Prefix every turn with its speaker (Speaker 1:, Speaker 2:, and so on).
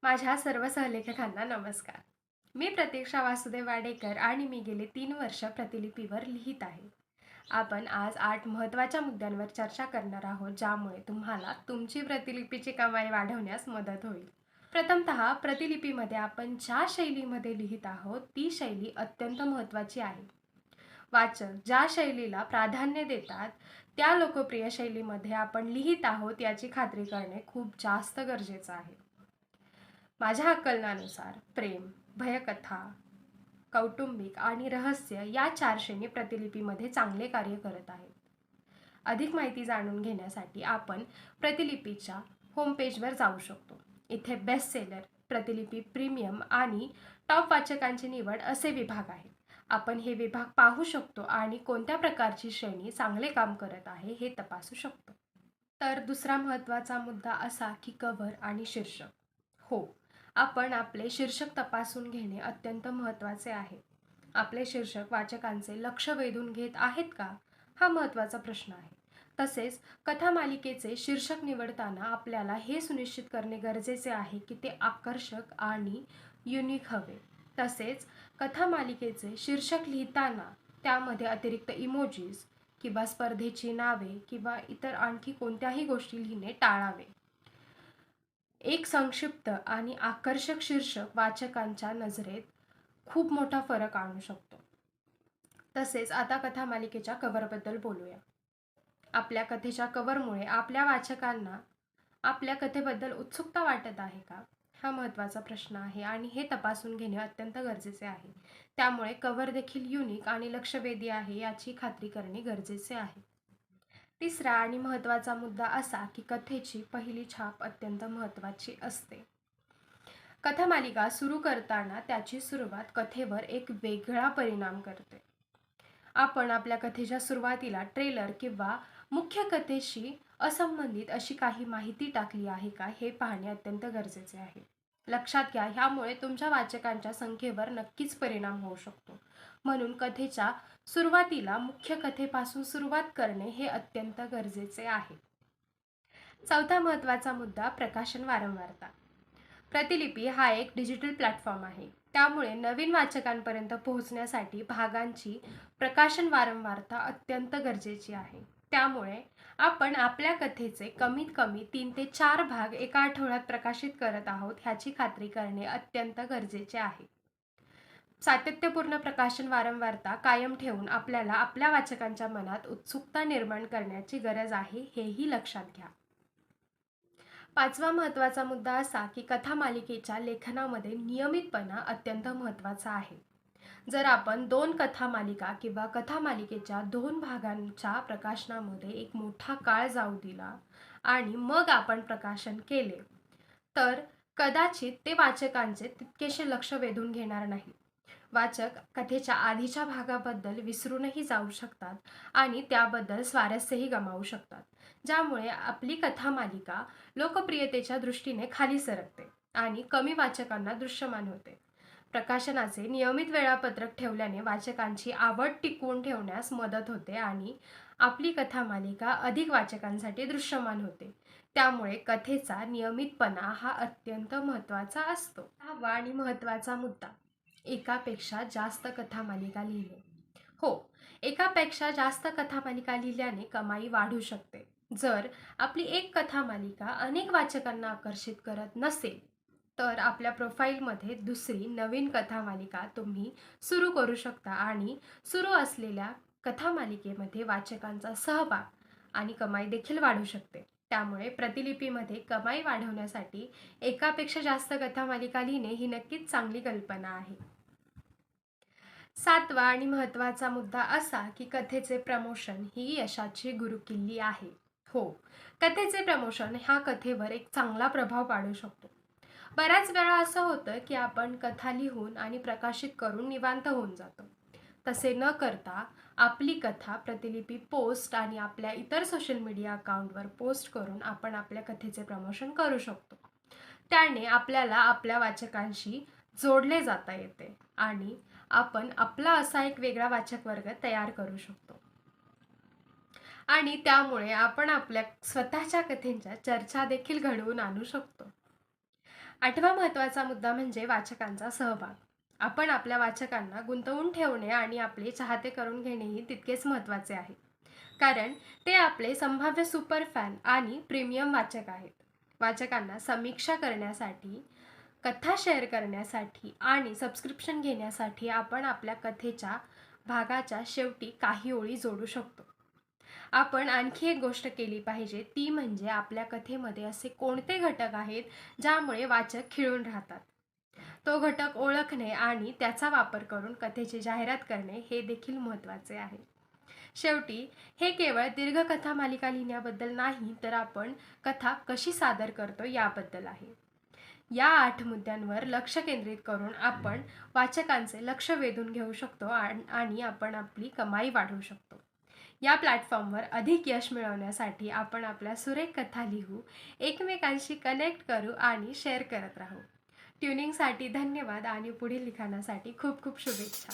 Speaker 1: माझ्या सर्व सहलेखकांना नमस्कार. मी प्रतीक्षा वासुदेव वाडेकर आणि मी गेले 3 वर्ष प्रतिलिपीवर लिहित आहे. आपण आज 8 महत्त्वाच्या मुद्द्यांवर चर्चा करणार आहोत, ज्यामुळे तुम्हाला तुमची प्रतिलिपीची कमाई वाढवण्यास मदत होईल. प्रथमतः प्रतिलिपीमध्ये आपण ज्या शैलीमध्ये लिहित आहोत ती शैली अत्यंत महत्त्वाची आहे. वाचक ज्या शैलीला प्राधान्य देतात त्या लोकप्रिय शैलीमध्ये आपण लिहित आहोत याची खात्री करणे खूप जास्त गरजेचं आहे. माझ्या आकलनानुसार प्रेम, भयकथा, कौटुंबिक आणि रहस्य या 4 श्रेणी प्रतिलिपीमध्ये चांगले कार्य करत आहेत. अधिक माहिती जाणून घेण्यासाठी आपण प्रतिलिपीच्या होम पेजवर जाऊ शकतो. इथे बेस्ट सेलर, प्रतिलिपी प्रीमियम आणि टॉप वाचकांची निवड असे विभाग आहेत. आपण हे विभाग पाहू शकतो आणि कोणत्या प्रकारची श्रेणी चांगले काम करत आहे हे तपासू शकतो. तर दुसरा महत्त्वाचा मुद्दा असा की कव्हर आणि शीर्षक. हो, आपण आपले शीर्षक तपासून घेणे अत्यंत महत्त्वाचे आहे. आपले शीर्षक वाचकांचे लक्ष वेधून घेत आहेत का? हा महत्त्वाचा प्रश्न आहे. तसेच कथामालिकेचे शीर्षक निवडताना आपल्याला हे सुनिश्चित करणे गरजेचे आहे की ते आकर्षक आणि युनिक हवे. तसेच कथामालिकेचे शीर्षक लिहिताना त्यामध्ये अतिरिक्त इमोजीज किंवा स्पर्धेची नावे किंवा इतर आणखी कोणत्याही गोष्टी लिहिणे टाळावे. एक संक्षिप्त आणि आकर्षक शीर्षक वाचकांच्या नजरेत खूप मोठा फरक आणू शकतो. तसेच आता कथामालिकेच्या कव्हरबद्दल बोलूया. आपल्या कथेच्या कव्हरमुळे आपल्या वाचकांना आपल्या कथेबद्दल उत्सुकता वाटत आहे का? हा महत्त्वाचा प्रश्न आहे आणि हे तपासून घेणे अत्यंत गरजेचे आहे. त्यामुळे कव्हर देखील युनिक आणि लक्षवेधी आहे याची खात्री करणे गरजेचे आहे. तिसरा आणि महत्त्वाचा मुद्दा असा की कथेची पहिली छाप अत्यंत महत्त्वाची असते. कथामालिका सुरू करताना त्याची सुरुवात कथेवर एक वेगळा परिणाम करते. आपण आपल्या कथेच्या सुरुवातीला ट्रेलर किंवा मुख्य कथेशी असंबंधित अशी काही माहिती टाकली आहे का हे पाहणे अत्यंत गरजेचे आहे. लक्षात घ्या, ह्यामुळे तुमच्या वाचकांच्या संख्येवर नक्कीच परिणाम होऊ शकतो. म्हणून कथेच्या सुरुवातीला मुख्य कथेपासून सुरुवात करणे हे अत्यंत गरजेचे आहे. चौथा महत्त्वाचा मुद्दा प्रकाशन वारंवारता. प्रतिलिपी हा एक डिजिटल प्लॅटफॉर्म आहे. त्यामुळे नवीन वाचकांपर्यंत पोहोचण्यासाठी भागांची प्रकाशन वारंवारता अत्यंत गरजेची आहे. त्यामुळे आपण आपल्या कथेचे कमीत कमी 3 ते 4 भाग एका आठवड्यात प्रकाशित करत आहोत ह्याची खात्री करणे अत्यंत गरजेचे आहे. सातत्यपूर्ण प्रकाशन वारंवारता कायम ठेवून आपल्याला आपल्या वाचकांच्या मनात उत्सुकता निर्माण करण्याची गरज आहे हेही लक्षात घ्या. पाचवा महत्त्वाचा मुद्दा असा की कथामालिकेच्या लेखनामध्ये नियमितपणा अत्यंत महत्त्वाचा आहे. जर आपण 2 कथामालिका किंवा कथामालिकेच्या 2 भागांच्या प्रकाशनामध्ये एक मोठा काळ जाऊ दिला आणि मग आपण प्रकाशन केले, तर कदाचित ते वाचकांचे तितकेसे लक्ष वेधून घेणार नाही. वाचक कथेच्या आधीच्या भागाबद्दल विसरूनही जाऊ शकतात आणि त्याबद्दल स्वारस्यही गमावू शकतात, ज्यामुळे आपली कथामालिका लोकप्रियतेच्या दृष्टीने खाली सरकते आणि कमी वाचकांना दृश्यमान होते. प्रकाशनाचे नियमित वेळापत्रक ठेवल्याने वाचकांची आवड टिकवून ठेवण्यास मदत होते आणि आपली कथामालिका अधिक वाचकांसाठी दृश्यमान होते. त्यामुळे कथेचा नियमितपणा हा अत्यंत महत्त्वाचा असतो. 6वा आणि महत्त्वाचा मुद्दा, एकापेक्षा जास्त कथामालिका लिहिणे. हो, एकापेक्षा जास्त कथामालिका लिहिल्याने कमाई वाढू शकते. जर आपली एक कथामालिका अनेक वाचकांना आकर्षित करत नसेल, तर आपल्या प्रोफाईलमध्ये दुसरी नवीन कथामालिका तुम्ही सुरू करू शकता आणि सुरू असलेल्या कथामालिकेमध्ये वाचकांचा सहभाग आणि कमाई देखील वाढू शकते. त्यामुळे प्रतिलिपीमध्ये कमाई वाढवण्यासाठी एकापेक्षा जास्त कथामालिका लिहिणे ही नक्कीच चांगली कल्पना आहे. 7वा आणि महत्त्वाचा मुद्दा असा की कथेचे प्रमोशन ही यशाची गुरुकिल्ली आहे. हो, कथेचे प्रमोशन ह्या कथेवर एक चांगला प्रभाव पाडू शकतो. बऱ्याच वेळा असं होतं की आपण कथा लिहून आणि प्रकाशित करून निवांत होऊन जातो. तसे न करता आपली कथा प्रतिलिपी पोस्ट आणि आपल्या इतर सोशल मीडिया अकाउंटवर पोस्ट करून आपण आपल्या कथेचे प्रमोशन करू शकतो. त्याने आपल्याला आपल्या वाचकांशी जोडले जाता येते आणि आपण आपला असा एक वेगळा वाचक वर्ग तयार करू शकतो आणि त्यामुळे आपण आपल्या स्वतःच्या कथेच्या चर्चा देखील घडवून आणू शकतो. आठवा महत्त्वाचा मुद्दा म्हणजे वाचकांचा सहभाग. आपण आपल्या वाचकांना गुंतवून ठेवणे आणि आपले चाहते करून घेणेही तितकेच महत्त्वाचे आहे. कारण ते आपले संभाव्य सुपर फॅन आणि प्रीमियम वाचक आहेत. वाचकांना समीक्षा करण्यासाठी, कथा शेअर करण्यासाठी आणि सबस्क्रिप्शन घेण्यासाठी आपण आपल्या कथेच्या भागाच्या शेवटी काही ओळी जोडू शकतो. आपण आणखी एक गोष्ट केली पाहिजे, ती म्हणजे आपल्या कथेमध्ये असे कोणते घटक आहेत ज्यामुळे वाचक खिळून राहतात. तो घटक ओळखणे आणि त्याचा वापर करून कथेची जाहिरात करणे हे देखील महत्त्वाचे आहे. शेवटी हे केवळ दीर्घकथा मालिका लिहिण्याबद्दल नाही, तर आपण कथा कशी सादर करतो याबद्दल आहे. या 8 मुद्द्यांवर लक्ष केंद्रित करून आपण वाचकांचे लक्ष वेधून घेऊ शकतो आणि आपण आपली कमाई वाढवू शकतो. या प्लॅटफॉर्मवर अधिक यश मिळवण्यासाठी आपण आपल्या सुरेख कथा लिहू, एकमेकांशी कनेक्ट करू आणि शेअर करत राहू. ट्युनिंगसाठी धन्यवाद आणि पुढील लिखाणासाठी खूप खूप शुभेच्छा.